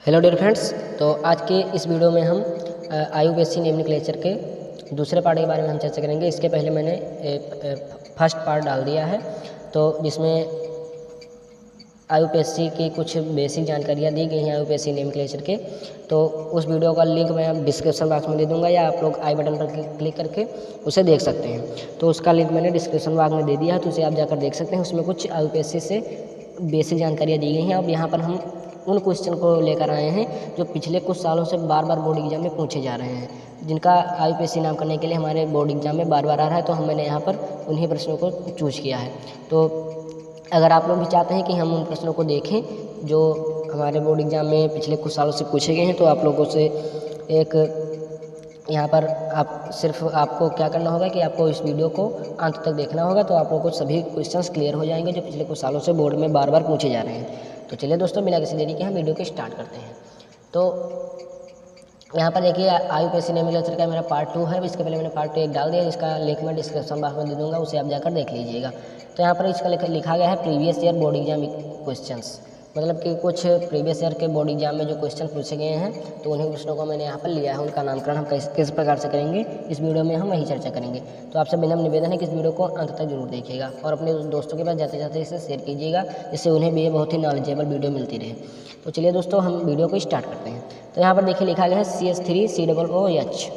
Hello dear friends. तो आज के इस वीडियो में हम आईयूपीएससी नोमेनक्लेचर के दूसरे पार्ट के बारे में हम चर्चा करेंगे। इसके पहले मैंने फर्स्ट पार्ट डाल दिया है, तो जिसमें आईयूपीएससी की कुछ बेसिक जानकारियाँ दी गई हैं आईयूपीएससी नोमेनक्लेचर के। तो उस वीडियो का लिंक मैं डिस्क्रिप्शन बॉक्स में दे दूंगा, या आप लोग आई बटन पर क्लिक करके उसे देख सकते हैं। तो उसका लिंक मैंने डिस्क्रिप्शन बॉक्स में दे दिया है, तो उसे आप जाकर देख सकते हैं। उसमें कुछ आईयूपीएससी से बेसिक जानकारियाँ दी गई हैं। अब यहाँ पर हम उन क्वेश्चन को लेकर आए हैं जो पिछले कुछ सालों से बार बार बोर्ड एग्जाम में पूछे जा रहे हैं, जिनका आईयूपीएससी नाम करने के लिए हमारे बोर्ड एग्जाम में बार बार आ रहा है। तो मैंने यहाँ पर उन्हीं प्रश्नों को चूज किया है। तो अगर आप लोग भी चाहते हैं कि हम उन प्रश्नों को देखें जो हमारे बोर्ड एग्जाम में पिछले कुछ सालों से पूछे गए हैं, तो आप लोगों से एक यहाँ पर आपको क्या करना होगा कि आपको इस वीडियो को अंत तक देखना होगा। तो आप लोगों को सभी क्वेश्चंस क्लियर हो जाएंगे जो पिछले कुछ सालों से बोर्ड में बार बार पूछे जा रहे हैं। तो चलिए दोस्तों, बिना किसी देरी के हम वीडियो को स्टार्ट करते हैं। तो यहाँ पर देखिए, आईयूपीएससी नोमेनक्लेचर का मेरा पार्ट 2 है। इसके पहले मैंने पार्ट 1 डाल दिया, जिसका लिंक मैं डिस्क्रिप्शन बॉक्स में दे दूँगा, उसे आप जाकर देख लीजिएगा। तो यहाँ पर इसका लिखा गया है previous year board exam questions, मतलब कि कुछ प्रीवियस ईयर के बोर्ड एग्जाम में जो क्वेश्चन पूछे गए हैं, तो उन्हीं प्रश्नों को मैंने यहाँ पर लिया है। उनका नामकरण हम किस प्रकार से करेंगे, इस वीडियो में हम वही चर्चा करेंगे। तो आपसे विनम्र निवेदन है कि इस वीडियो को अंत तक जरूर देखिएगा और अपने दोस्तों के पास जाते जाते इसे शेयर कीजिएगा, जिससे उन्हें भी ये बहुत ही नॉलेजेबल वीडियो मिलती रहे। तो चलिए दोस्तों, हम वीडियो को स्टार्ट करते हैं। तो यहाँ पर देखिए लिखा गया है CS3COOH।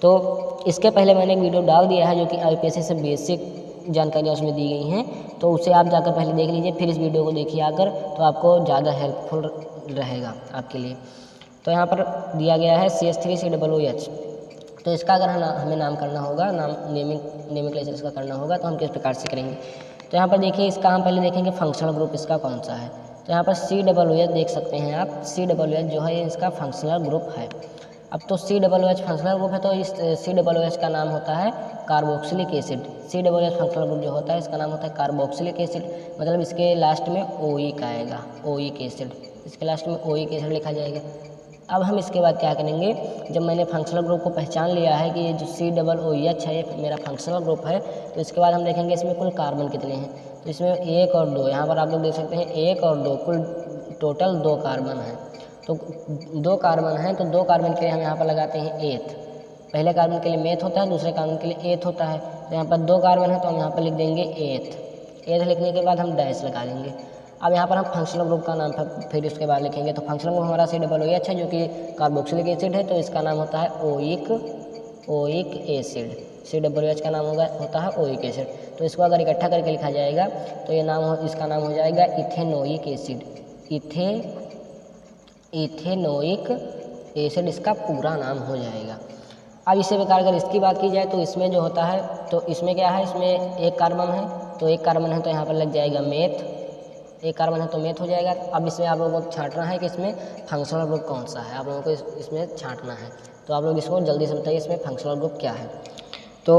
तो इसके पहले मैंने एक वीडियो डाल दिया है जो कि आईयूपीएससी से बेसिक जानकारियाँ उसमें दी गई हैं, तो उसे आप जाकर पहले देख लीजिए, फिर इस वीडियो को देखिए आकर, तो आपको ज़्यादा हेल्पफुल रहेगा आपके लिए। तो यहाँ पर दिया गया है CS3COOH। तो इसका अगर हमें नाम करना होगा, नोमेनक्लेचर इसका करना होगा, तो हम किस प्रकार से करेंगे। तो यहाँ पर देखिए, इसका हम पहले देखेंगे फंक्शनल ग्रुप इसका कौन सा है। तो यहाँ पर COOH देख सकते हैं आप। COOH जो है ये इसका फंक्शनल ग्रुप है। अब तो COOH फंक्शनल ग्रुप है, तो इस COOH का नाम होता है carboxylic acid. COOH functional group जो होता है इसका नाम होता है कार्बोक्सिलिक एसिड, मतलब इसके लास्ट में ओइक आएगा, ओइक एसिड। इसके लास्ट में ओइक एसिड लिखा जाएगा। अब हम इसके बाद क्या करेंगे, जब मैंने फंक्शनल ग्रुप को पहचान लिया है कि ये जो COOH है ये मेरा फंक्शनल ग्रुप है, तो इसके बाद हम देखेंगे इसमें कुल कार्बन कितने हैं। तो इसमें 1 और 2, यहाँ पर आप लोग देख सकते हैं 1 और 2, कुल टोटल 2 कार्बन हैं। तो 2 कार्बन हैं, तो 2 कार्बन के लिए हम यहाँ पर लगाते हैं एथ। पहले कार्बन के लिए मेथ होता है, दूसरे कार्बन के लिए एथ होता है। तो यहाँ पर 2 कार्बन है, तो हम यहाँ पर लिख देंगे एथ। एथ लिखने के बाद हम डैश लगा देंगे। अब यहाँ पर हम फंक्शनल ग्रुप का नाम फिर उसके बाद लिखेंगे। तो फंक्शनल ग्रुप हमारा COOH है जो कि कार्बोक्सिलिक एसिड है, तो इसका नाम होता है ओइक एसिड। COOH का नाम होता है ओइक एसिड। तो इसको अगर इकट्ठा करके लिखा जाएगा तो ये इसका नाम हो जाएगा इथेनोइक एसिड। इथेनोइक एसिड इसका पूरा नाम हो जाएगा। अब इससे बेकार अगर इसकी बात की जाए तो इसमें जो होता है, तो इसमें क्या है, इसमें 1 कार्बन है, तो 1 कार्बन है तो यहाँ पर लग जाएगा मेथ। 1 कार्बन है तो मेथ हो जाएगा। अब इसमें आप लोगों को छांटना है कि इसमें फंक्शनल ग्रुप कौन सा है, आप लोगों को इसमें छांटना है। तो आप लोग इसको जल्दी से बताइए इसमें फंक्शनल ग्रुप क्या है। तो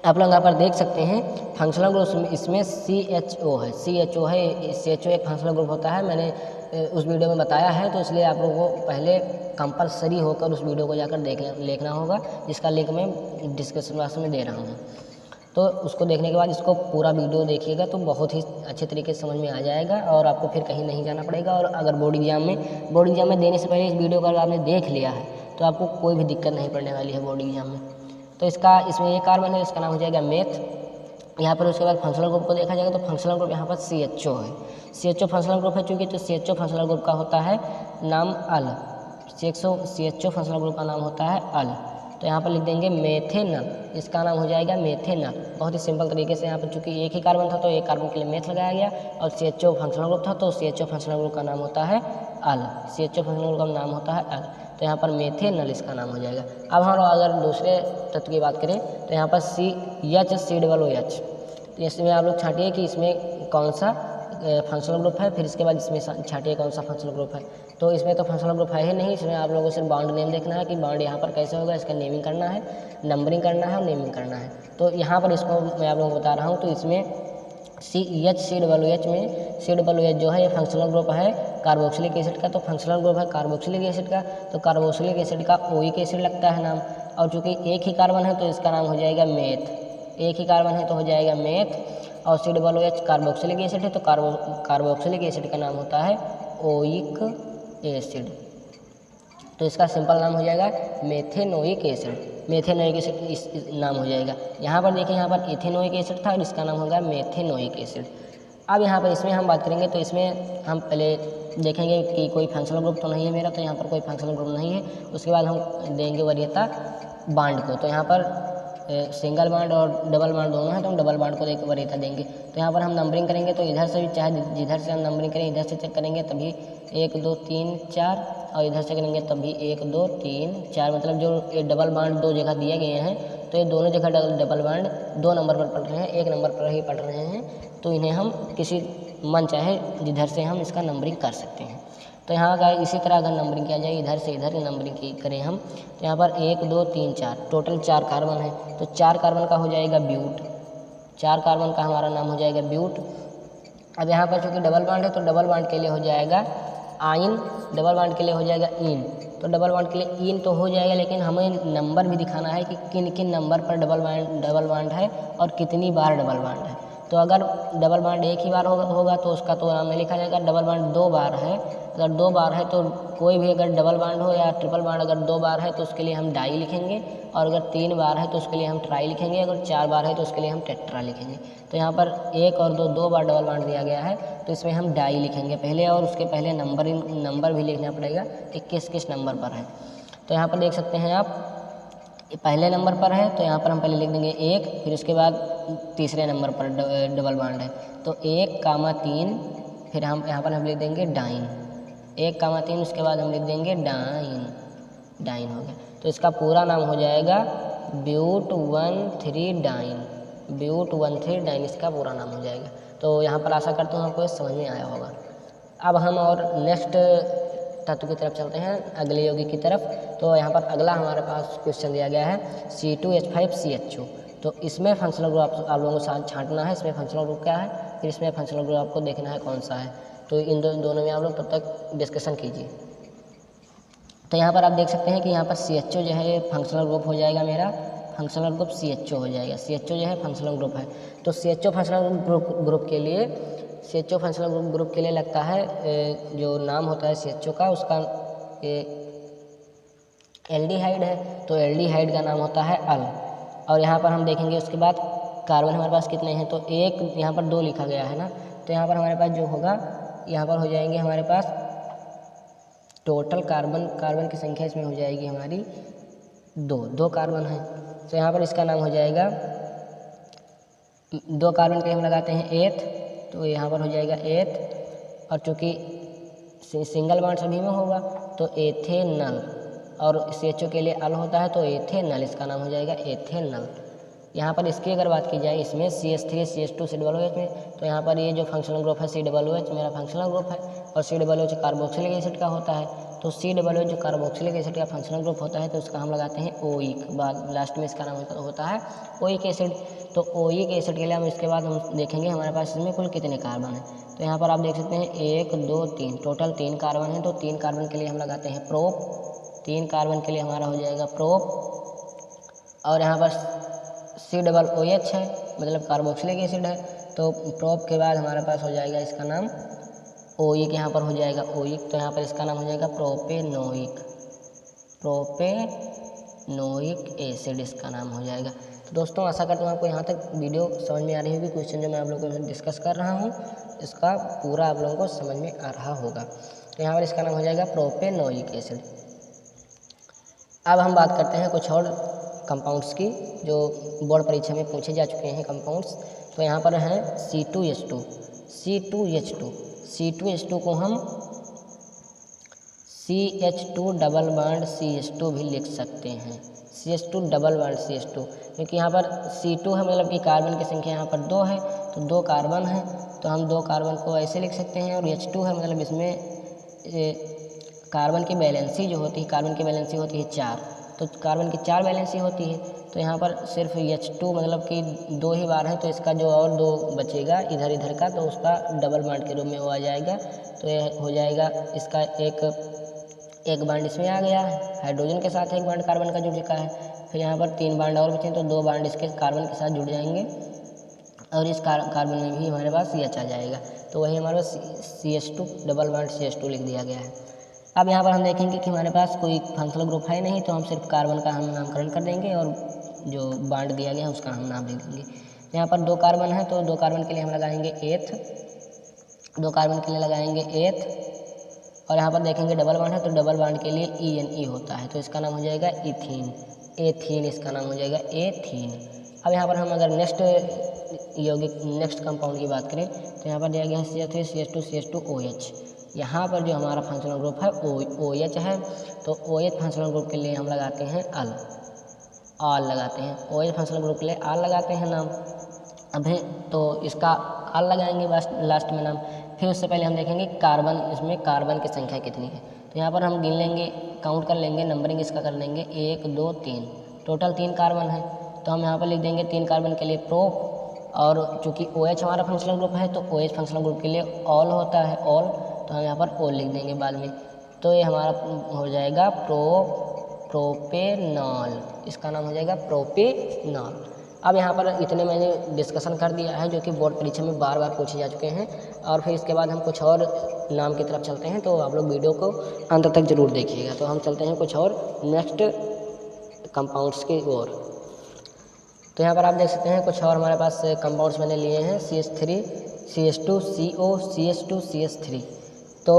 आप लोग यहाँ पर देख सकते हैं फंक्शनल ग्रुप इसमें CHO है। CHO एक फंक्शनल ग्रुप होता है। मैंने उस वीडियो में बताया है, तो इसलिए आप लोगों को पहले कंपलसरी होकर उस वीडियो को जाकर देखना होगा, जिसका लिंक मैं डिस्क्रिप्शन बॉक्स में दे रहा हूँ। तो उसको देखने के बाद इसको पूरा वीडियो देखिएगा तो बहुत ही अच्छे तरीके से समझ में आ जाएगा और आपको फिर कहीं नहीं जाना पड़ेगा। और अगर बोर्ड एग्जाम में देने से पहले इस वीडियो को अगर आपने देख लिया है तो आपको कोई भी दिक्कत नहीं पड़ने वाली है बोर्ड एग्जाम में। तो इसमें ये कार्बन है, इसका नाम हो जाएगा मेथ। यहाँ पर उसके बाद फंक्शनल ग्रुप को देखा जाएगा तो फंक्शनल ग्रुप यहाँ पर CHO है। CHO फंक्शनल ग्रुप है, चूँकि तो CHO फंक्शनल ग्रुप का होता है नाम अल। CHO फंक्शनल ग्रुप का नाम होता है अल। तो यहाँ पर लिख देंगे मेथेनल, इसका नाम हो जाएगा मेथेनल। बहुत ही सिंपल तरीके से यहाँ पर चूँकि 1 ही कार्बन था तो 1 कार्बन के लिए मेथ लगाया गया, और CHO फंक्शनल ग्रुप था तो CHO फंक्शनल ग्रुप का नाम होता है अल। CHO फंक्शनल ग्रुप का नाम होता है अल, तो यहाँ पर मेथेनल इसका नाम हो जाएगा। अब हम अगर दूसरे तत्व की बात करें तो यहाँ पर COOH। तो इसमें आप लोग छाटिए कि इसमें कौन सा फंक्शनल ग्रुप है, फिर इसके बाद इसमें छाटिए कौन सा फंक्शनल ग्रुप है। तो इसमें तो फंक्शनल ग्रुप है ही नहीं, इसमें आप लोगों को सिर्फ बॉन्ड नेम देखना है कि बॉन्ड यहाँ पर कैसे होगा, इसका नेमिंग करना है, नंबरिंग करना है और नेमिंग करना है। तो यहाँ पर इसको मैं आप लोगों को बता रहा हूँ। तो इसमें COOH में COOH जो है ये फंक्शनल ग्रुप है कार्बोक्सिलिक एसिड का, तो फंक्शनल ग्रुप है कार्बोक्सिलिक एसिड का, तो कार्बोक्सिलिक एसिड का ओइक एसिड लगता है नाम। और चूँकि 1 ही कार्बन है तो इसका नाम हो जाएगा मेथ। 1 ही कार्बन है तो हो जाएगा मेथ, और COOH कार्बोक्सिलिक एसिड है तो कार्बोक्सिलिक एसिड का नाम होता है ओइक एसिड। तो इसका सिंपल नाम हो जाएगा मेथेनोइक एसिड। मेथेनोइक एसिड इस नाम हो जाएगा। यहाँ पर देखिए, यहाँ पर इथेनोइक एसिड था और इसका नाम होगा मेथेनोइक एसिड। अब यहाँ पर इसमें हम बात करेंगे तो इसमें हम पहले देखेंगे कि कोई फंक्शनल ग्रुप तो नहीं है मेरा, तो यहाँ पर कोई फंक्शनल ग्रुप नहीं है। उसके बाद हम देंगे वरीयता बांड को। तो यहाँ पर सिंगल बांड और डबल बांड दोनों हैं, तो हम डबल बांड को देकर वरीयता देंगे। तो यहाँ पर हम नंबरिंग करेंगे, तो इधर से भी चाहे जिधर से हम नंबरिंग करें इधर से चेक करेंगे तभी 1 2 3 4, और इधर से करेंगे तभी 1 2 3 4। मतलब जो ये डबल बांड दो जगह दिए गए हैं, तो ये दोनों जगह डबल बांड 2 नंबर पर पढ़ रहे हैं, 1 नंबर पर ही पढ़ रहे हैं। तो इन्हें हम किसी मन चाहे जिधर से हम इसका नंबरिंग कर सकते हैं। तो यहाँ का इसी तरह अगर नंबरिंग किया जाए, इधर से इधर नंबरिंग करें हम, तो यहाँ पर 1 2 3 4 टोटल 4 कार्बन है। तो 4 कार्बन का हो जाएगा ब्यूट, 4 कार्बन का हमारा नाम हो जाएगा ब्यूट। अब यहाँ पर चूँकि डबल बांड है तो डबल बांड के लिए हो जाएगा आइन, डबल बांड के लिए हो जाएगा इन। तो डबल बांड के लिए इन तो हो जाएगा, लेकिन हमें नंबर भी दिखाना है कि किन किन नंबर पर डबल बांड है और कितनी बार डबल बांड है। तो अगर डबल बांड एक ही बार होगा तो उसका तो नाम नहीं लिखा जाएगा। डबल बांड 2 बार है, अगर 2 बार है तो कोई भी अगर डबल बांड हो या ट्रिपल बांड अगर 2 बार है तो उसके लिए हम डाई लिखेंगे, और अगर 3 बार है तो उसके लिए हम ट्राई लिखेंगे, अगर 4 बार है तो उसके लिए हम टेट्रा लिखेंगे। तो यहाँ पर 1 और 2 बार डबल बांड दिया गया है, तो इसमें हम डाई लिखेंगे पहले, और उसके पहले नंबर भी लिखना पड़ेगा कि किस किस नंबर पर है। तो यहाँ पर देख सकते हैं आप, पहले नंबर पर है तो यहाँ पर हम पहले लिख देंगे 1, फिर उसके बाद तीसरे नंबर पर डबल बांड है तो 1,3, फिर हम यहाँ पर हम लिख देंगे डाइन, 1,3, उसके बाद हम लिख देंगे डाइन, डाइन हो गया। तो इसका पूरा नाम हो जाएगा ब्यूट 1,3 डाइन, ब्यूट 1,3 डाइन इसका पूरा नाम हो जाएगा। तो यहाँ पर आशा करता हूँ आपको समझ में आया होगा। अब हम और नेक्स्ट तत्व की तरफ चलते हैं, अगले यौगिक की तरफ। तो यहाँ पर अगला हमारे पास क्वेश्चन दिया गया है C2H5CHO। तो इसमें फंक्शनल ग्रुप आप लोगों को छांटना है, इसमें फंक्शनल ग्रुप क्या है, फिर इसमें फंक्शनल ग्रुप आपको देखना है कौन सा है। तो इन दोनों में आप लोग तब तक डिस्कशन कीजिए। तो यहाँ पर आप देख सकते हैं कि यहाँ पर CHO जो है फंक्शनल ग्रुप हो जाएगा, मेरा फंक्शनल ग्रुप CHO हो जाएगा। CHO जो है फंक्शनल ग्रुप है। तो CHO फंक्शनल ग्रुप के लिए, CHO फंक्शनल ग्रुप के लिए लगता है जो नाम होता है CHO का, उसका एल्डिहाइड है, तो एल्डिहाइड का नाम होता है अल। और यहाँ पर हम देखेंगे उसके बाद कार्बन हमारे पास कितने हैं, तो 1, यहाँ पर 2 लिखा गया है ना, तो यहाँ पर हमारे पास जो होगा, यहाँ पर हो जाएंगे हमारे पास टोटल कार्बन की संख्या इसमें हो जाएगी हमारी 2 कार्बन है। तो यहाँ पर इसका नाम हो जाएगा, 2 कार्बन के हम लगाते हैं 8, तो यहाँ पर हो जाएगा 8, और चूँकि सिंगल बांड सभी में होगा तो एथेनल, और CHO के लिए अल होता है तो एथेनल, इसका नाम हो जाएगा एथेनल। यहाँ पर इसकी अगर बात की जाए, इसमें CH3 CH2 COOH में, तो यहाँ पर ये जो फंक्शनल ग्रुप है COOH मेरा फंक्शनल ग्रुप है, और COOH कार्बोक्सिलिक एसिड का होता है। तो COOH जो कार्बोक्सिलिक एसिड का फंक्शनल ग्रुप होता है तो उसका हम लगाते हैं ओइक, बाद लास्ट में इसका नाम होता है ओइक एसिड। तो ओइक एसिड के लिए हम इसके बाद हम देखेंगे हमारे पास इसमें कुल कितने कार्बन हैं। तो यहाँ पर आप देख सकते हैं 1 2 3, टोटल 3 कार्बन हैं। तो 3 कार्बन के लिए हम लगाते हैं प्रोप, 3 कार्बन के लिए हमारा हो जाएगा प्रोप, और यहाँ पर COOH है मतलब कार्बोक्सिलिक एसिड है, तो प्रोप के बाद हमारे पास हो जाएगा इसका नाम ओइक, यहाँ पर हो जाएगा ओइक, तो यहाँ पर इसका नाम हो जाएगा प्रोपेनोइक, प्रोपेनोइक एसिड इसका नाम हो जाएगा। तो दोस्तों आशा करता हूँ आपको यहाँ तक वीडियो समझ में आ रही होगी। क्वेश्चन जो मैं आप लोगों को डिस्कस कर रहा हूँ इसका पूरा आप लोगों को समझ में आ रहा होगा। तो यहाँ पर इसका नाम हो जाएगा प्रोपेनोइक एसिड। अब हम बात करते हैं कुछ और कंपाउंड्स की जो बोर्ड परीक्षा में पूछे जा चुके हैं कंपाउंड्स। तो यहाँ पर हैं C2H2 को हम CH2 डबल बांड CH2 भी लिख सकते हैं, CH2 डबल बांड CH2, क्योंकि यहाँ पर C2 है मतलब कि कार्बन की संख्या यहाँ पर 2 है, तो 2 कार्बन है, तो हम 2 कार्बन को ऐसे लिख सकते हैं। और H2 है मतलब इसमें कार्बन की वैलेंसी जो होती है, कार्बन की वैलेंसी होती है 4, तो कार्बन की 4 वैलेंसी होती है। तो यहाँ पर सिर्फ H2 मतलब कि 2 ही बार है, तो इसका जो और 2 बचेगा इधर का, तो उसका डबल बांड के रूप में वो आ जाएगा। तो यह हो जाएगा इसका एक बांड इसमें आ गया है, हाइड्रोजन के साथ एक बांड कार्बन का जुड़ चुका है। फिर यहाँ पर 3 बांड और बचे, तो 2 बांड इसके कार्बन के साथ जुड़ जाएंगे, और इस कार्बन में भी हमारे पास CH आ जाएगा। तो वही हमारे पास CH2 डबल बांड CH2 लिख दिया गया है। अब यहाँ पर हम देखेंगे कि हमारे पास कोई फंक्शनल ग्रुप है नहीं, तो हम सिर्फ कार्बन का हम नामकरण कर देंगे और जो बांड दिया गया है उसका हम नाम दे देंगे। यहाँ पर 2 कार्बन है तो 2 कार्बन के लिए हम लगाएंगे एथ, 2 कार्बन के लिए लगाएंगे एथ, और यहाँ पर देखेंगे डबल बांड है तो डबल बांड के लिए ENE होता है, तो इसका नाम हो जाएगा इथीन, एथीन इसका नाम हो जाएगा एथीन। अब यहाँ पर हम अगर नेक्स्ट कंपाउंड की बात करें तो यहाँ पर दिया गया है CH3 CH2 CH2 OH। यहाँ पर जो हमारा फंक्शनल ग्रुप है OH है, तो OH फंक्शनल ग्रुप के लिए हम लगाते हैं आल लगाते हैं, OH फंक्शनल ग्रुप के लिए आल लगाते हैं नाम। अभी तो इसका आल लगाएंगे लास्ट में नाम। फिर उससे पहले हम देखेंगे कार्बन, इसमें कार्बन की संख्या कितनी है, तो यहाँ पर हम गिन लेंगे, काउंट कर लेंगे, नंबरिंग इसका कर लेंगे 1 2 3, टोटल 3 कार्बन है, तो हम यहाँ पर लिख देंगे 3 कार्बन के लिए प्रोप, और चूँकि OH हमारा फंक्शनल ग्रुप है तो OH फंक्शनल ग्रुप के लिए ऑल होता है ऑल, तो हम यहाँ पर ऑल लिख देंगे बाद में, तो ये हमारा हो जाएगा प्रोपेनॉल, इसका नाम हो जाएगा प्रोपेनॉल। अब यहाँ पर इतने मैंने डिस्कशन कर दिया है जो कि बोर्ड परीक्षा में बार बार पूछे जा चुके हैं, और फिर इसके बाद हम कुछ और नाम की तरफ चलते हैं, तो आप लोग वीडियो को अंत तक जरूर देखिएगा। तो हम चलते हैं कुछ और नेक्स्ट कंपाउंड्स की ओर। तो यहाँ पर आप देख सकते हैं कुछ और हमारे पास कंपाउंड्स मैंने लिए हैं, CH3 CH2 CO CH2 CH3। तो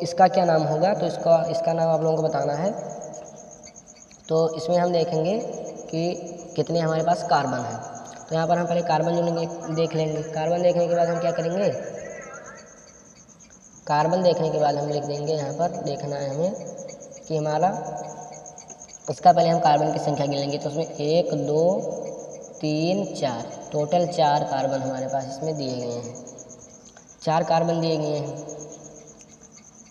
इसका क्या नाम होगा, तो इसका नाम आप लोगों को बताना है। तो इसमें हम देखेंगे कि कितने हमारे पास कार्बन हैं, तो यहाँ पर हम पहले कार्बन जोड़ेंगे, देख लेंगे। कार्बन देखने के बाद हम क्या करेंगे, कार्बन देखने के बाद हम लिख देंगे, यहाँ पर देखना है हमें कि हमारा इसका पहले हम कार्बन की संख्या गिन लेंगे, तो उसमें 1 2 3 4, टोटल 4 कार्बन हमारे पास इसमें दिए गए हैं, 4 कार्बन दिए गए हैं।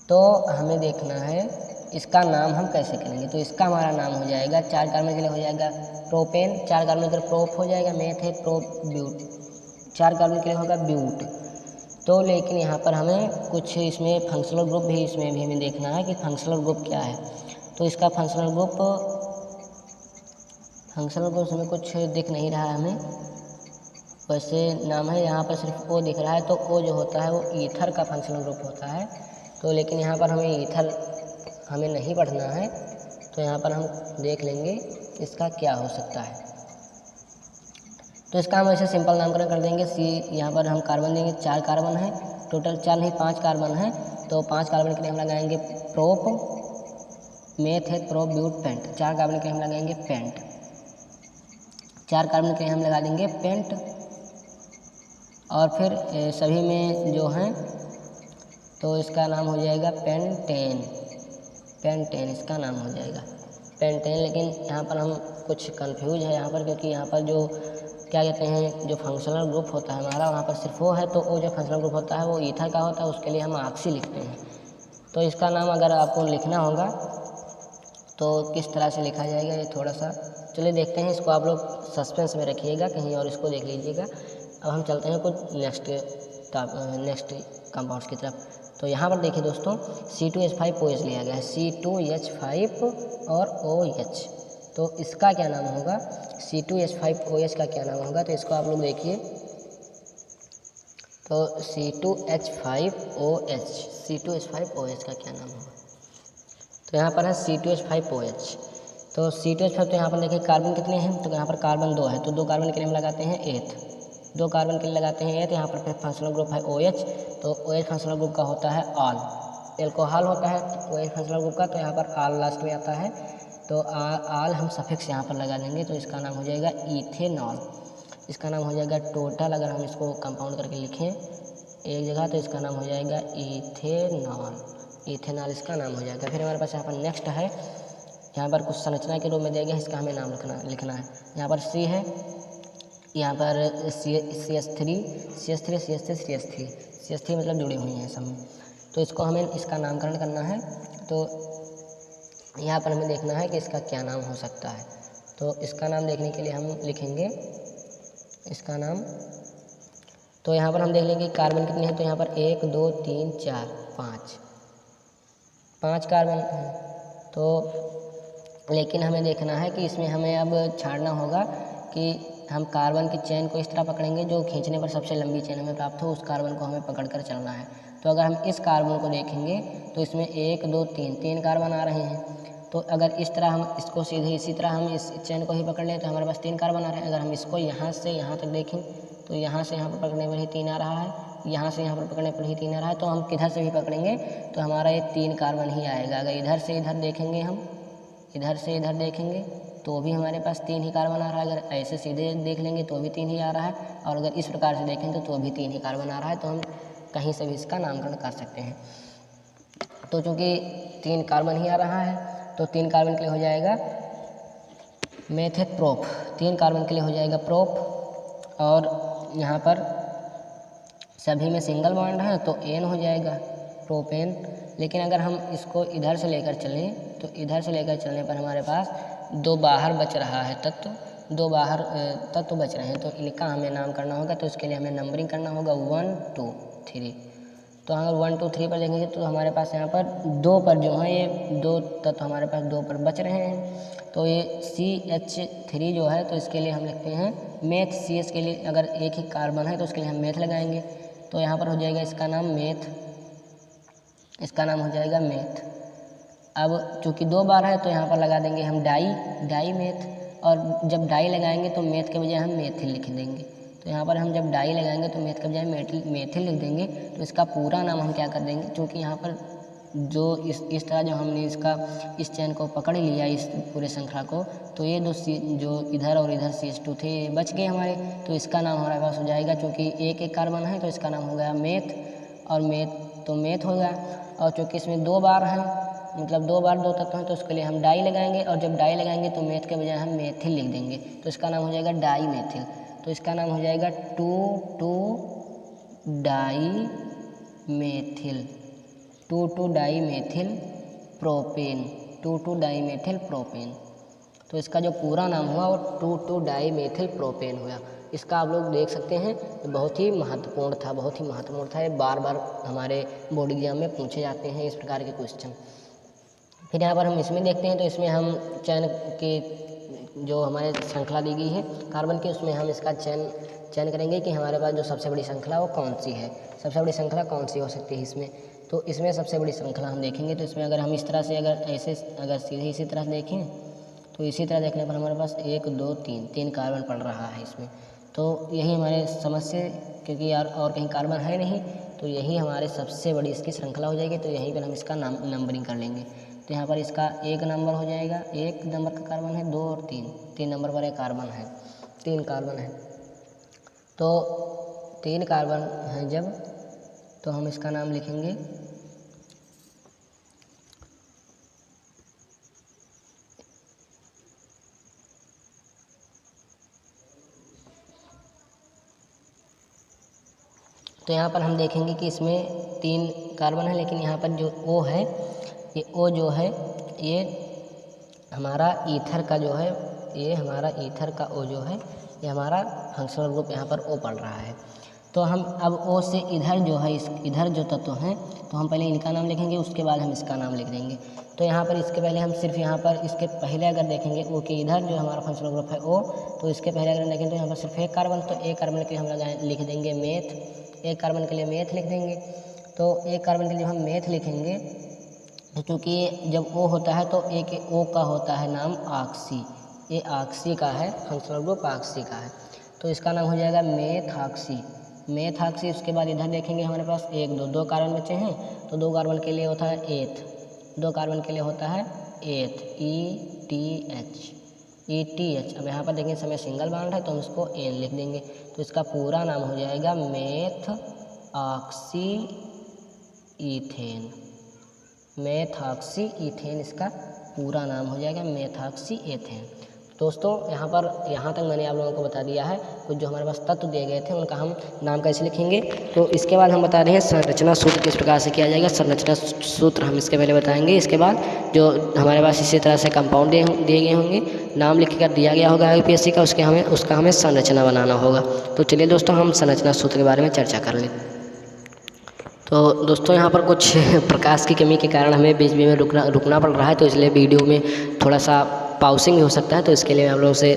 तो हमें देखना है इसका नाम हम कैसे करेंगे, तो इसका हमारा नाम हो जाएगा, 4 कार्बन के लिए हो जाएगा प्रोपेन, 4 कार्बन के लिए प्रोप हो जाएगा, मेथ है प्रोप ब्यूट, 4 कार्बन के लिए होगा ब्यूट। तो लेकिन यहाँ पर हमें कुछ इसमें फंक्शनल ग्रुप भी इसमें भी हमें देखना है कि फंक्शनल ग्रुप क्या है। तो इसका फंक्शनल ग्रुप हमें कुछ दिख नहीं रहा है हमें, वैसे नाम है यहाँ पर सिर्फ O दिख रहा है, तो O जो होता है वो ईथर का फंक्शनल ग्रुप होता है। तो लेकिन यहाँ पर हमें ईथर हमें नहीं पढ़ना है, तो यहाँ पर हम देख लेंगे इसका क्या हो सकता है। तो इसका हम ऐसे सिंपल नामकरण कर देंगे, यहाँ पर हम कार्बन देंगे, 4 कार्बन है, टोटल 4 नहीं 5 कार्बन है, तो 5 कार्बन के लिए हम लगाएंगे प्रोप, मेथ है प्रोप ब्यूट पेंट, 4 कार्बन के लिए हम लगाएंगे पेंट, 4 कार्बन के लिए हम लगा देंगे पेंट, और फिर सभी में जो हैं तो इसका नाम हो जाएगा पेंटेन, इसका नाम हो जाएगा पेंटेन। लेकिन यहाँ पर हम कुछ कंफ्यूज है यहाँ पर, क्योंकि यहाँ पर जो क्या कहते हैं जो फंक्शनल ग्रुप होता है हमारा, वहाँ पर सिर्फ वो है, तो वो जो फंक्शनल ग्रुप होता है वो ईथर का होता है, उसके लिए हम ऑक्सी लिखते हैं। तो इसका नाम अगर आपको लिखना होगा तो किस तरह से लिखा जाएगा, ये थोड़ा सा चलिए देखते हैं, इसको आप लोग सस्पेंस में रखिएगा कहीं और इसको देख लीजिएगा। अब हम चलते हैं कुछ नेक्स्ट कंपाउंड्स की तरफ। तो यहाँ पर देखिए दोस्तों, C2H5OH लिया गया है, C2H5 और OH, तो इसका क्या नाम होगा, C2H5OH का क्या नाम होगा, तो इसको आप लोग देखिए। तो C2H5OH का क्या नाम होगा, तो यहाँ पर है C2H5OH। तो C2H5, तो यहाँ पर देखिए कार्बन कितने हैं, तो यहाँ पर कार्बन 2 है, तो 2 कार्बन के लिए हम लगाते हैं एथ, 2 कार्बन के लिए लगाते हैं एथ। यहाँ पर फिर फंक्शनल ग्रुप है OH, तो OH फंक्शनल ग्रुप का होता है ऑल, एल्कोहल होता है OH फंक्शनल ग्रुप का, तो यहाँ पर ऑल लास्ट में आता है, तो ऑल हम सफिक्स यहाँ पर लगा देंगे, तो इसका नाम हो जाएगा इथेनॉल, इसका नाम हो जाएगा टोटल, अगर हम इसको कंपाउंड करके लिखें एक जगह तो इसका नाम हो जाएगा इथेनॉल इसका नाम हो जाएगा। फिर हमारे पास यहाँ पर नेक्स्ट है, यहाँ पर कुछ संरचना के रूप में दिया गया है, इसका हमें नाम लिखना है। यहाँ पर C है, यहाँ पर CH3 मतलब जुड़ी हुई हैं सब में, तो इसको हमें इसका नामकरण करना है। तो यहाँ पर हमें देखना है कि इसका क्या नाम हो सकता है, तो इसका नाम देखने के लिए हम लिखेंगे इसका नाम। तो यहाँ पर हम देख लेंगे कार्बन कितने हैं, तो यहाँ पर 1 2 3 4 5 कार्बन हैं। तो लेकिन हमें देखना है कि इसमें हमें अब छाड़ना होगा कि हम कार्बन की चेन को इस तरह पकड़ेंगे जो खींचने पर सबसे लंबी चेन हमें प्राप्त हो, उस कार्बन को हमें पकड़ कर चलना है। तो अगर हम इस कार्बन को देखेंगे तो इसमें 1 2 3 कार्बन आ रहे हैं। तो अगर इस तरह हम इसको सीधे इसी तरह हम इस चेन को ही पकड़ लें तो हमारे पास 3 कार्बन आ रहे हैं। अगर हम इसको यहाँ से यहाँ तक देखें तो यहाँ से यहाँ पर पकड़ने पर ही 3 आ रहा है, यहाँ से यहाँ पर पकड़ने पर ही 3 आ रहा है। तो हम किधर से भी पकड़ेंगे तो हमारा ये 3 कार्बन ही आएगा। अगर इधर से इधर देखेंगे, हम इधर से इधर देखेंगे तो भी हमारे पास 3 ही कार्बन आ रहा है। अगर ऐसे सीधे देख लेंगे तो भी 3 ही आ रहा है, और अगर इस प्रकार से देखेंगे तो भी 3 ही कार्बन आ रहा है। तो हम कहीं से भी इसका नामकरण कर सकते हैं। तो चूँकि 3 कार्बन ही आ रहा है तो 3 कार्बन के लिए हो जाएगा मेथेप्रोप, 3 कार्बन के लिए हो जाएगा प्रोप। और यहाँ पर सभी में सिंगल बॉन्ड है तो एन हो जाएगा प्रोपेन। लेकिन अगर हम इसको इधर से लेकर चलें तो इधर से लेकर चलने पर हमारे पास 2 बाहर बच रहा है तत्व, 2 बाहर तत्व बच रहे हैं। तो इनका हमें नाम करना होगा। तो इसके लिए हमें नंबरिंग करना होगा 1 2 3। तो अगर 1 2 3 पर देखेंगे तो हमारे पास यहाँ पर 2 पर जो है ये 2 तत्व हमारे पास 2 पर बच रहे हैं। तो ये CH3 जो है तो इसके लिए हम लिखते हैं मेथ। CH के लिए अगर एक ही कार्बन है तो उसके लिए हम मेथ लगाएंगे। तो यहाँ पर हो जाएगा इसका नाम मेथ, इसका नाम हो जाएगा मेथ। अब चूँकि 2 बार है तो यहाँ पर लगा देंगे हम डाई मेथ। और जब डाई लगाएंगे तो मेथ के बजाय हम मेथिल लिख देंगे। तो यहाँ पर हम जब डाई लगाएंगे तो मेथ के बजाय मेथिल लिख देंगे। तो इसका पूरा नाम हम क्या कर देंगे, क्योंकि यहाँ पर जो इस तरह जो हमने इस चेन को पकड़ लिया, इस पूरे श्रृंखला को, तो ये जो इधर और इधर CH2 थे बच गए हमारे। तो इसका नाम हमारे पास हो जाएगा, क्योंकि एक कार्बन है तो इसका नाम हो गया मेथ। और मेथ हो गया। और चूँकि इसमें 2 बार हैं, मतलब 2 बार 2 तत्व हैं, तो उसके लिए हम डाई लगाएंगे। और जब डाई लगाएंगे तो मेथ के बजाय हम मेथिल लिख देंगे। तो इसका नाम हो जाएगा डाई मेथिल। तो इसका नाम हो जाएगा 2,2-डाई मेथिल, 2,2-डाई मेथिल प्रोपेन, 2,2-डाई मेथिल प्रोपेन। तो इसका जो पूरा नाम हुआ वो 2,2-डाई मेथिल प्रोपेन हुआ। इसका आप लोग देख सकते हैं बहुत ही महत्वपूर्ण था, बहुत ही महत्वपूर्ण था। ये बार बार हमारे बोर्ड एग्जाम में पूछे जाते हैं इस प्रकार के क्वेश्चन। फिर यहाँ पर हम इसमें देखते हैं तो इसमें हम चयन के जो हमारे श्रृंखला दी गई है कार्बन की, उसमें हम इसका चयन करेंगे कि हमारे पास जो सबसे बड़ी श्रृंखला वो कौन सी है, सबसे बड़ी श्रृंखला कौन सी हो सकती है इसमें। तो इसमें सबसे बड़ी श्रृंखला हम देखेंगे तो इसमें अगर हम इस तरह से अगर सीधे इसी तरह देखें तो इसी तरह देखने पर हमारे पास 1 2 3 कार्बन पड़ रहा है इसमें। तो यही हमारे समस्या, क्योंकि यार और कहीं कार्बन है नहीं, तो यही हमारे सबसे बड़ी इसकी श्रृंखला हो जाएगी। तो यहीं पर हम इसका नंबरिंग कर लेंगे। तो यहाँ पर इसका 1 नंबर हो जाएगा, 1 नंबर का कार्बन है, 2 और 3 नंबर पर एक कार्बन है, 3 कार्बन है। तो 3 कार्बन है जब, तो हम इसका नाम लिखेंगे तो यहाँ पर हम देखेंगे कि इसमें 3 कार्बन है, लेकिन यहाँ पर जो O है, ये O जो है ये हमारा ईथर का जो है, ये हमारा ईथर का O जो है ये हमारा फंक्शनल ग्रुप यहाँ पर O पड़ रहा है। तो हम अब O से इधर जो है इधर जो तत्व हैं तो हम पहले इनका नाम लिखेंगे, उसके बाद हम इसका नाम लिख देंगे। तो यहाँ पर इसके पहले हम सिर्फ यहाँ पर इसके पहले अगर देखेंगे O के इधर जो हमारा फंक्शनल ग्रुप है O, तो इसके पहले अगर देखें तो यहाँ पर सिर्फ 1 कार्बन, तो 1 कार्बन के लिए हम लिख देंगे मेथ, 1 कार्बन के लिए मेथ लिख देंगे। तो 1 कार्बन के लिए हम मेथ लिखेंगे तो चूँकि जब O होता है तो एक O का होता है नाम ऑक्सी, ये ऑक्सी का है, फंक्शनल ग्रुप ऑक्सी का है। तो इसका नाम हो जाएगा मेथॉक्सी। उसके बाद इधर देखेंगे हमारे पास 1 2 कार्बन बचे हैं, तो 2 कार्बन के लिए होता है एथ, 2 कार्बन के लिए होता है एथ, ETH। अब यहाँ पर देखेंगे समय सिंगल बॉन्ड है तो हम इसको एन लिख देंगे। तो इसका पूरा नाम हो जाएगा मेथॉक्सी ईथेन, इसका पूरा नाम हो जाएगा मेथॉक्सी ईथेन। दोस्तों यहाँ तक मैंने आप लोगों को बता दिया है कुछ जो हमारे पास तत्व दिए गए थे उनका हम नाम कैसे लिखेंगे। तो इसके बाद हम बता रहे हैं संरचना सूत्र किस प्रकार से किया जाएगा। संरचना सूत्र हम इसके पहले बताएंगे, इसके बाद जो हमारे पास इसी तरह से कंपाउंड दिए गए होंगे, नाम लिख कर दिया गया होगा यूपीएससी का, उसका हमें संरचना बनाना होगा। तो चलिए दोस्तों हम संरचना सूत्र के बारे में चर्चा कर लें। तो दोस्तों यहाँ पर कुछ प्रकाश की कमी के कारण हमें बीच में रुकना पड़ रहा है, तो इसलिए वीडियो में थोड़ा सा पाउसिंग हो सकता है। तो इसके लिए मैं आप लोगों से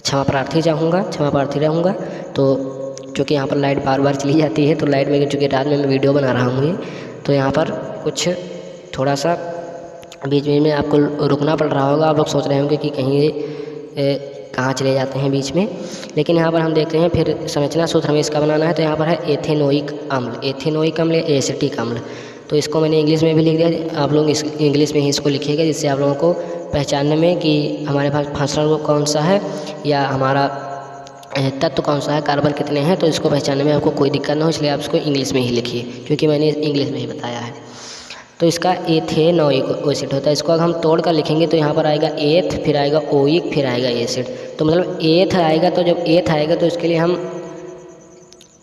क्षमा प्रार्थी रहूँगा। तो चूँकि यहाँ पर लाइट बार बार चली जाती है, तो लाइट में चूँकि रात में मैं वीडियो बना रहा हूँ, तो यहाँ पर कुछ थोड़ा सा बीच बीच में आपको रुकना पड़ रहा होगा। आप लोग सोच रहे होंगे कि कहीं कहाँ चले जाते हैं बीच में, लेकिन यहाँ पर हम देखते हैं फिर संरचना सूत्र हमें इसका बनाना है। तो यहाँ पर है एथेनोइक अम्ल, एथेनोइक अम्ल या एसिटिक अम्ल। तो इसको मैंने इंग्लिश में भी लिख दिया, आप लोग इस इंग्लिश में ही इसको लिखिएगा, जिससे आप लोगों को पहचानने में कि हमारे पास फंक्शनल ग्रुप कौन सा है या हमारा तत्व कौन सा है, कार्बन कितने हैं, तो इसको पहचानने में आपको कोई दिक्कत ना हो, इसलिए आप इसको इंग्लिश में ही लिखिए, क्योंकि मैंने इंग्लिश में ही बताया है। तो इसका एथेनोइक एसिड होता है। इसको अगर हम तोड़ कर लिखेंगे तो यहाँ पर आएगा एथ, फिर आएगा ओइक, फिर आएगा एसिड। तो मतलब एथ आएगा, तो जब एथ आएगा तो इसके लिए हम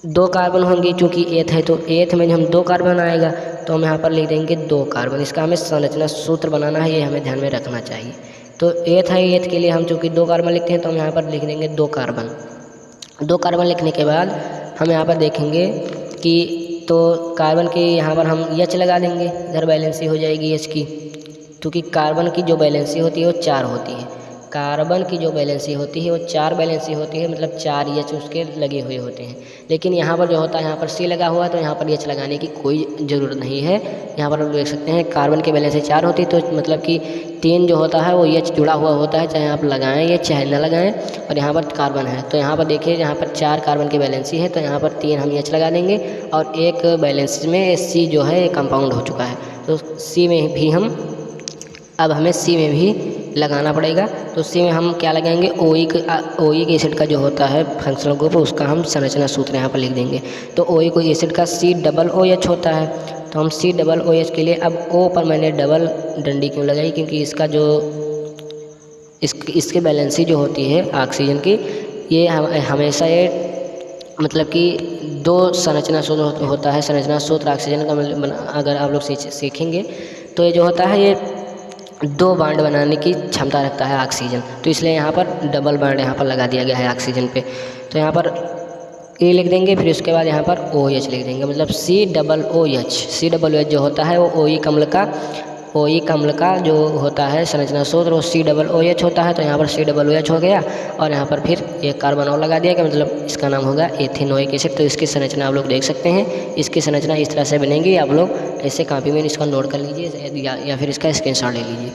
2 कार्बन होंगे, चूँकि एथ है तो एथ में हम 2 कार्बन आएगा, तो हम यहाँ पर लिख देंगे 2 कार्बन। इसका हमें संरचना सूत्र बनाना है, ये हमें ध्यान में रखना चाहिए। तो एथ है, एथ के लिए हम चूँकि 2 कार्बन लिखते हैं, तो हम यहाँ पर लिख देंगे 2 कार्बन। 2 कार्बन लिखने के बाद हम यहाँ पर देखेंगे कि तो कार्बन के यहाँ पर हम एच लगा देंगे, इधर बैलेंसी हो जाएगी एच की, क्योंकि कार्बन की जो बैलेंसी होती है वो 4 होती है। कार्बन की जो बैलेंसी होती है वो 4 बैलेंसी होती है, मतलब 4 एच उसके लगे हुए होते हैं। लेकिन यहाँ पर जो होता है, यहाँ पर सी लगा हुआ है, तो यहाँ पर एच लगाने की कोई ज़रूरत नहीं है। यहाँ पर आप देख सकते हैं कार्बन की बैलेंसी 4 होती है, तो मतलब कि 3 जो होता है वो एच जुड़ा हुआ होता है, चाहे आप लगाएं या चाहे न लगाएं। और यहाँ पर कार्बन है, तो यहाँ पर देखिए यहाँ पर 4 कार्बन की बैलेंसी है, तो यहाँ पर 3 हम एच लगा देंगे, और एक बैलेंस में सी जो है कंपाउंड हो चुका है, तो सी में भी हम अब हमें सी में भी लगाना पड़ेगा। तो सी में हम क्या लगाएंगे, ओइक एसिड का जो होता है फंक्शनल ग्रुप, उसका हम संरचना सूत्र यहाँ पर लिख देंगे। तो ओइक एसिड का COOH होता है, तो हम COOH के लिए अब O पर मैंने डबल डंडी क्यों लगाई, क्योंकि इसका जो इसके बैलेंसी जो होती है ऑक्सीजन की, ये हमेशा ये मतलब कि 2 संरचना सूत्र होता है। संरचना सूत्र ऑक्सीजन का अगर आप लोग सीखेंगे तो ये जो होता है ये 2 बांड बनाने की क्षमता रखता है ऑक्सीजन, तो इसलिए यहाँ पर डबल बांड यहाँ पर लगा दिया गया है ऑक्सीजन पे। तो यहाँ पर ए लिख देंगे, फिर उसके बाद यहाँ पर OH लिख देंगे, मतलब COOH जो होता है वो ओइक अम्ल का जो होता है संरचना सूत्र वो COOH होता है। तो यहाँ पर COOH हो गया, और यहाँ पर फिर एक कार्बन और लगा दिया गया, मतलब इसका नाम होगा एथेनोइक एसिड। तो इसकी संरचना आप लोग देख सकते हैं, इसकी संरचना इस तरह से बनेगी। आप लोग ऐसे कॉपी में इसका नोट कर लीजिए या फिर इसका स्क्रीनशॉट ले लीजिए।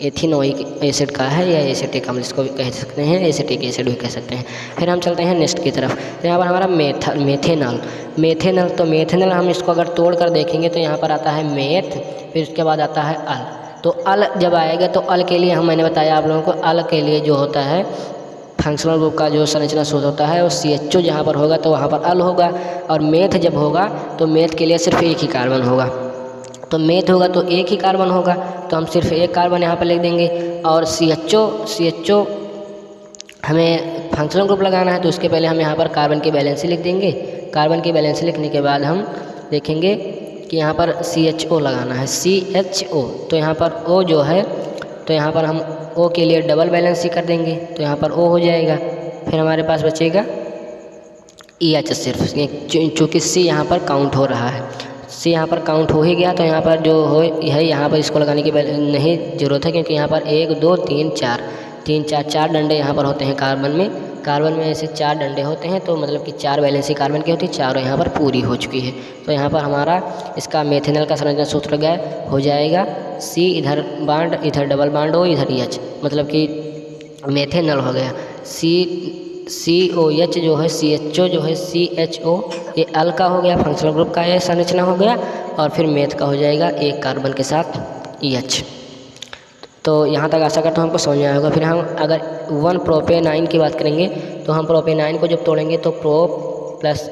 एथेनोइक एसिड का है या एसिटिक अम्ल इसको भी कह सकते हैं, एसिटिक एसिड भी कह सकते हैं। फिर हम चलते हैं नेक्स्ट की तरफ। तो यहाँ पर हमारा मेथेनल। तो मेथेनल हम इसको अगर तोड़ कर देखेंगे तो यहाँ पर आता है मेथ, फिर उसके बाद आता है अल। तो अल जब आएगा तो अल के लिए मैंने बताया आप लोगों को, अल के लिए जो होता है फंक्शनल ग्रुप का जो संरचना सूत्र होता है वो CHO जहाँ पर होगा तो वहाँ पर अल होगा, और मेथ जब होगा तो मेथ के लिए सिर्फ एक ही कार्बन होगा। तो मेथ होगा तो एक ही कार्बन होगा, तो हम सिर्फ एक कार्बन यहाँ पर लिख देंगे। और CHO हमें फंक्शनल ग्रुप लगाना है, तो उसके पहले हम यहाँ पर कार्बन की बैलेंसी लिख देंगे। कार्बन की बैलेंसी लिखने के बाद हम देखेंगे कि यहाँ पर CHO लगाना है, CHO। तो यहाँ पर O जो है, तो यहाँ पर हम O के लिए डबल बैलेंसी कर देंगे, तो यहाँ पर O हो जाएगा। फिर हमारे पास बचेगा EH सिर्फ, चूँकि C यहाँ पर काउंट हो रहा है, C यहाँ पर काउंट हो ही गया, तो यहाँ पर जो हो है यहाँ पर इसको लगाने की नहीं ज़रूरत है, क्योंकि यहाँ पर 1 2 3 4 डंडे यहाँ पर होते हैं कार्बन में ऐसे 4 डंडे होते हैं, तो मतलब कि 4 बैलेंसी कार्बन की होती है, चारों यहाँ पर पूरी हो चुकी है। तो यहाँ पर हमारा इसका मेथेनल का संरचना सूत्र गया हो जाएगा, C इधर बांड, इधर डबल बांड हो, इधर EH, मतलब कि मेथेनल हो गया। COH जो है, CHO जो है, CHO ये अल का हो गया, फंक्शनल ग्रुप का ये संरचना हो गया, और फिर मेथ का हो जाएगा एक कार्बन के साथ EH। तो यहाँ तक आशा करता हूँ हमको समझ में आया होगा। फिर हम अगर 1 प्रोपेनाइन की बात करेंगे, तो हम प्रोपेनाइन को जब तोड़ेंगे तो प्रोप प्लस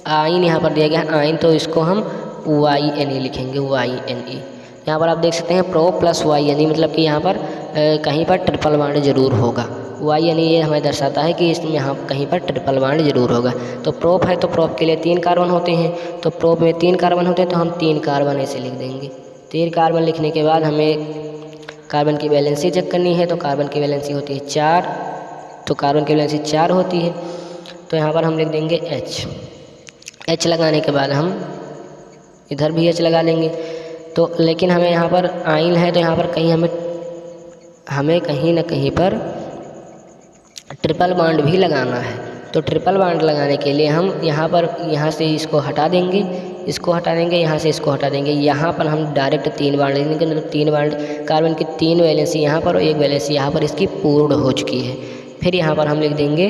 आइन यहाँ पर दिया गया है आइन, तो इसको हम YNE लिखेंगे, YNE। यहाँ पर आप देख सकते हैं प्रोप प्लस YNE, मतलब कि यहाँ पर कहीं पर ट्रिपल बांड जरूर होगा। YNE ये हमें दर्शाता है कि इसमें यहाँ कहीं पर ट्रिपल बांड जरूर होगा। तो प्रोप है तो प्रोप के लिए 3 कार्बन होते हैं, तो प्रोप में 3 कार्बन होते हैं, तो हम 3 कार्बन ऐसे लिख देंगे। 3 कार्बन लिखने के बाद हमें कार्बन की वैलेंसी चेक करनी है, तो कार्बन की वैलेंसी होती है 4, तो कार्बन की वैलेंसी 4 होती है, तो यहाँ पर हम लिख देंगे H लगाने के बाद हम इधर भी H लगा लेंगे। तो लेकिन हमें यहाँ पर आइन है, तो यहाँ पर कहीं हमें कहीं ना कहीं पर ट्रिपल बॉन्ड भी लगाना है। तो ट्रिपल बॉन्ड लगाने के लिए हम यहाँ से इसको हटा देंगे, इसको हटा देंगे, यहाँ से इसको हटा देंगे। यहाँ पर हम डायरेक्ट 3 बॉन्ड लिख देंगे, मतलब 3 बॉन्ड कार्बन की 3 वैलेंसी यहाँ पर और 1 वैलेंसी यहाँ पर इसकी पूर्ण हो चुकी है। फिर यहाँ पर हम लिख देंगे,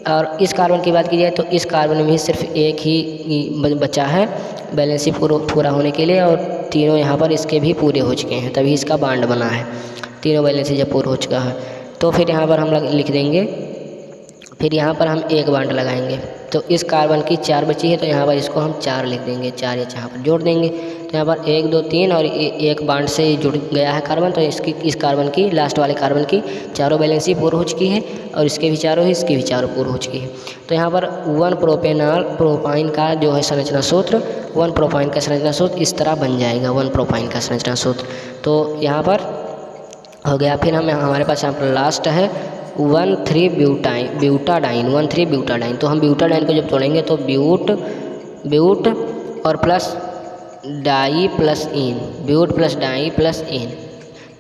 और इस कार्बन की बात की जाए तो इस कार्बन में भी सिर्फ एक ही बचा है वैलेंसी पूरा होने के लिए, और तीनों यहाँ पर इसके भी पूरे हो चुके हैं, तभी इसका बॉन्ड बना है। तीनों वैलेंसी जब पूरा हो चुका है तो फिर यहाँ पर हम लिख देंगे, फिर यहाँ पर हम 1 बॉन्ड लगाएंगे। तो इस कार्बन की 4 बची है, तो यहाँ पर इसको हम 4 लिख देंगे, 4 यहाँ पर जोड़ देंगे। तो यहाँ पर 1 2 3 और 1 बॉन्ड से जुड़ गया है कार्बन, तो इस कार्बन की लास्ट वाले कार्बन की चारों वैलेंसी पूर्ण हो चुकी है, और इसके भी चारों है, इसकी भी चारों पूर्ण हो चुकी है। तो यहाँ पर 1 प्रोपेनॉल प्रोपाइन का जो है संरचना सूत्र, 1 प्रोपाइन का संरचना सूत्र इस तरह बन जाएगा, 1 प्रोपाइन का संरचना सूत्र। तो यहाँ पर हो गया। फिर हमारे पास यहाँ पर लास्ट है 1,3-ब्यूटाडाइन। तो हम ब्यूटाडाइन को जब तोड़ेंगे तो ब्यूट और plus di plus ene, but plus di plus ene.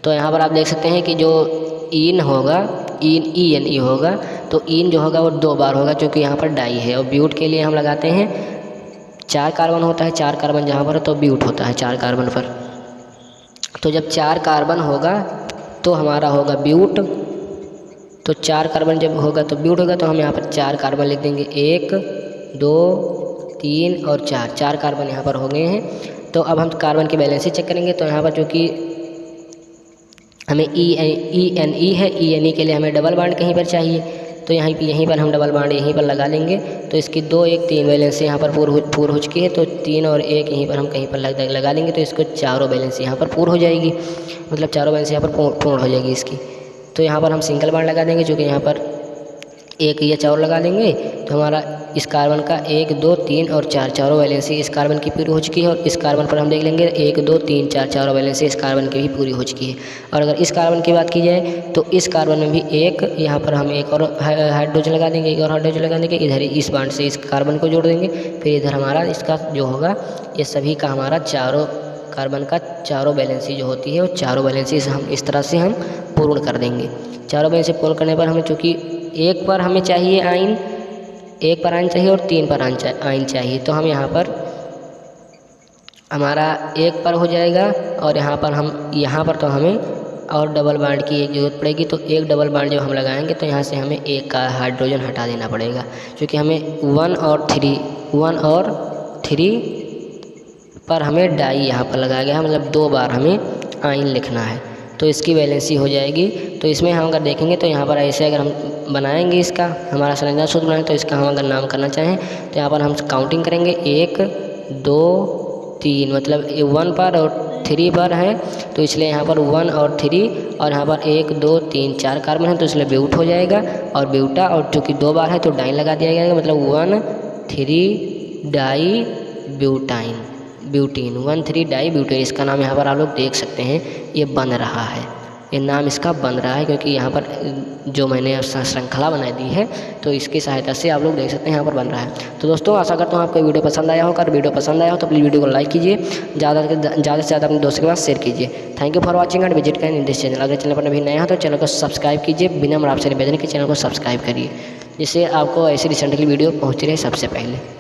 तो यहाँ पर आप देख सकते हैं कि जो इन होगा, ई होगा, तो इन जो होगा वो 2 बार होगा, क्योंकि यहाँ पर डाई है। और ब्यूट के लिए हम लगाते हैं 4 कार्बन होता है, 4 कार्बन जहाँ पर तो ब्यूट होता है 4 कार्बन पर। तो जब 4 कार्बन होगा तो हमारा होगा ब्यूट, तो 4 कार्बन जब होगा तो ब्यूट होगा। तो हम यहाँ पर 4 कार्बन लिख देंगे, 1 2 3 और 4 कार्बन यहाँ पर हो गए हैं। तो अब हम कार्बन की वैलेंसी चेक करेंगे। तो यहाँ पर जो कि हमें E है, के लिए हमें डबल बॉन्ड कहीं पर चाहिए, तो यहीं पर हम डबल बॉन्ड यहीं पर लगा लेंगे। तो इसकी 2 1 3 वैलेंसी यहाँ पर पूर्ण हो चुकी है, तो 3 और 1 यहीं पर हम कहीं पर लगा लेंगे, तो इसको चारों वैलेंसी यहाँ पर पूर्ण हो जाएगी, मतलब चारों वैलेंसी यहाँ पर पूर्ण हो जाएगी इसकी। तो यहाँ पर हम सिंगल बॉन्ड लगा देंगे, जो कि यहाँ पर 1 या 4 लगा देंगे। तो हमारा इस कार्बन का 1 2 3 और 4 चारों वैलेंसी इस कार्बन की पूरी हो चुकी है। और इस कार्बन पर हम देख लेंगे 1 2 3 4 चारों वैलेंसी इस कार्बन की भी पूरी हो चुकी है। और अगर इस कार्बन की बात की जाए तो इस कार्बन में भी यहाँ पर हम एक और हाइड्रोजन लगा देंगे, इधर इस बॉन्ड से इस कार्बन को जोड़ देंगे। फिर इधर हमारा इसका जो होगा, ये सभी का हमारा चारों कार्बन का चारों वैलेंसी जो होती है वो चारों वैलेंसी हम इस तरह से हम पूर्ण कर देंगे। चारों वैलेंसी पूर्ण करने पर हमें, चूँकि 1 पर हमें चाहिए आयन, 1 पर आयन चाहिए और 3 पर आयन चाहिए, तो हम यहाँ पर हमारा 1 पर हो जाएगा। और यहाँ पर तो हमें और डबल बॉन्ड की एक ज़रूरत पड़ेगी। तो 1 डबल बॉन्ड जब हम लगाएंगे तो यहाँ से हमें 1 का हाइड्रोजन हटा देना पड़ेगा, क्योंकि हमें 1 और 3 पर हमें डाई यहाँ पर लगाया गया है, मतलब 2 बार हमें आयन लिखना है, तो इसकी वैलेंसी हो जाएगी। तो इसमें हम अगर देखेंगे तो यहाँ पर ऐसे अगर हम बनाएंगे, इसका हमारा संरचना सूत्र बनाएंगे, तो इसका हम अगर नाम करना चाहें तो यहाँ पर हम काउंटिंग करेंगे 1 2 3, मतलब 1 पर और 3 पर है, तो इसलिए यहाँ पर 1 और 3, और यहाँ पर 1 2 3 4 कार्बन है, तो इसलिए ब्यूट हो जाएगा। और ब्यूटा, और चूँकि 2 बार है तो डाइन लगा दिया जाएगा, मतलब 1 3 डाई ब्यूटीन, 1 3 डाई ब्यूटीन। इसका नाम यहाँ पर आप लोग देख सकते हैं, ये बन रहा है, ये नाम इसका बन रहा है, क्योंकि यहाँ पर जो मैंने श्रृंखला बना दी है, तो इसकी सहायता से आप लोग देख सकते हैं यहाँ पर बन रहा है। तो दोस्तों, आशा करता हूँ आपको वीडियो पसंद आया होगा। अगर वीडियो पसंद आया हो तो प्लीज़ वीडियो को लाइक कीजिए, ज़्यादा से ज़्यादा अपने दोस्तों के पास शेयर कीजिए। Thank you for watching and visit करें दिस चैनल। अगर चैनल पर अभी नया हो तो चैनल को सब्सक्राइब कीजिए, बिना आपसे निवेदन के चैनल को सब्सक्राइब करिए, जिससे आपको ऐसी रिसेंटली वीडियो पहुँच रही है सबसे पहले।